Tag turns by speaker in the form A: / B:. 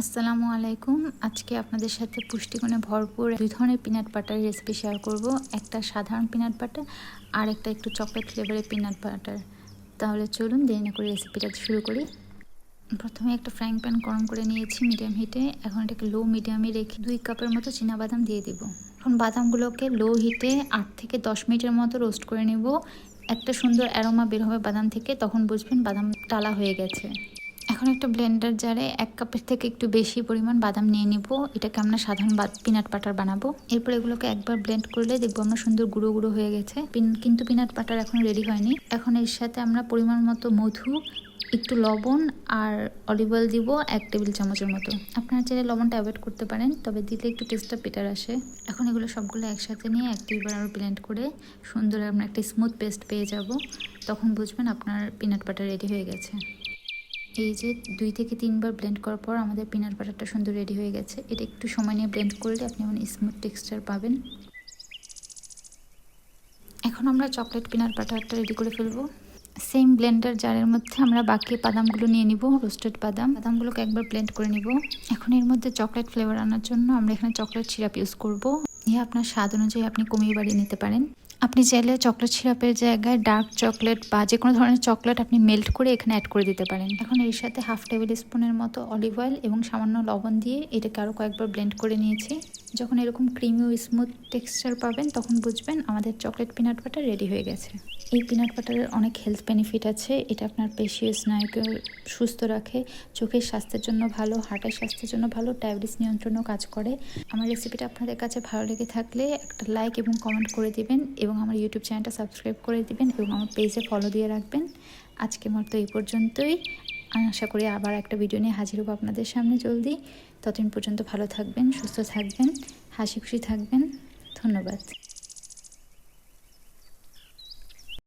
A: আসসালামু আলাইকুম। আজকে আপনাদের সাথে পুষ্টিগুণে ভরপুর ২ ধরনের পিনাট বাটার রেসিপি শেয়ার করব। একটা সাধারণ পিনাট বাটার আর একটা একটু চকলেট ফ্লেভারের পিনাট বাটার। তাহলে চলুন দেরি না করে রেসিপিটা শুরু করি। প্রথমে একটা ফ্রাইং প্যান গরম করে নিয়েছি মিডিয়াম হিটে। এখন এটাকে লো মিডিয়ামে রেখে ২ কাপের মতো চীনাবাদাম দিয়ে দিব। এখন বাদামগুলোকে লো হিটে ৮ থেকে ১০ মিনিটের মতো রোস্ট করে নেব। একটা সুন্দর অ্যারোমা বের হবে বাদাম থেকে, তখন বুঝবেন বাদাম টালা হয়ে গেছে। এখন একটা ব্লেন্ডার জারে ১ কাপের থেকে একটু বেশি পরিমাণ বাদাম নিয়ে নিব। এটাকে আমরা সাধারণ পিনাট বাটার বানাবো। এরপর এগুলোকে একবার ব্লেন্ড করলে দেখবো আমরা সুন্দর গুঁড়ো গুঁড়ো হয়ে গেছে। কিন্তু পিনাট বাটার এখন রেডি হয়নি। এখন এর সাথে আমরা পরিমাণ মতো মধু, একটু লবণ আর অলিভ অয়েল দিব ১ টেবিল চামচের মতো। আপনারা চাইলে লবণটা অ্যাভয়েড করতে পারেন, তবে দিলে একটু টেস্টটা বেটার আসে। এখন এগুলো সবগুলো একসাথে নিয়ে ১-২ বার আরও ব্লেন্ড করে সুন্দর আমরা একটা স্মুথ পেস্ট পেয়ে যাব। তখন বুঝবেন আপনার পিনাট বাটার রেডি হয়ে গেছে। এই যে ২ থেকে ৩ বার ব্লেন্ড করার পর আমাদের পিনাট বাটারটা সুন্দর রেডি হয়ে গেছে। এটা একটু সময় নিয়ে ব্লেন্ড করলে আপনি এমন স্মুথ টেক্সচার পাবেন। এখন আমরা চকলেট পিনাট বাটারটা রেডি করে ফেলবো। সেম ব্লেন্ডার জারের মধ্যে আমরা বাকি বাদামগুলো নিয়ে নিব, রোস্টেড বাদামগুলোকে একবার ব্লেন্ড করে নিব। এখন এর মধ্যে চকলেট ফ্লেভার আনার জন্য আমরা এখানে চকলেট সিরাপ ইউজ করব। ইয়ে আপনার স্বাদ অনুযায়ী আপনি কমিয়ে বাড়িয়ে নিতে পারেন। আপনি চাইলে চকলেট সিরাপের জায়গায় ডার্ক চকলেট বা যে কোনো ধরনের চকলেট আপনি মেল্ট করে এখানে অ্যাড করে দিতে পারেন। এখন এর সাথে 1/2 টেবিল স্পুনের মতো অলিভ অয়েল এবং সামান্য লবণ দিয়ে এটাকে আরও কয়েকবার ব্লেন্ড করে নিয়েছি। যখন এরকম ক্রিমি ও স্মুথ টেক্সচার পাবেন তখন বুঝবেন আমাদের চকলেট পিনাট বাটার রেডি হয়ে গেছে। এই পিনাট বাটারের অনেক হেলথ বেনিফিট আছে। এটা আপনার পেশি ও স্নায়ুকে সুস্থ রাখে, চোখের স্বাস্থ্যের জন্য ভালো, হার্টের স্বাস্থ্যের জন্য ভালো, ডায়াবেটিস নিয়ন্ত্রণেও কাজ করে। আমার রেসিপিটা আপনাদের কাছে ভালো লেগে থাকলে একটা লাইক এবং কমেন্ট করে দিবেন এবং আমার ইউটিউব চ্যানেলটা সাবস্ক্রাইব করে দিবেন এবং আমার পেজে ফলো দিয়ে রাখবেন। আজকের মতো এই পর্যন্তই। আশা করি আবার একটা ভিডিও নিয়ে হাজির হবো আপনাদের সামনে জলদি। ততদিন পর্যন্ত ভালো থাকবেন, সুস্থ থাকবেন, হাসি খুশি থাকবেন। ধন্যবাদ।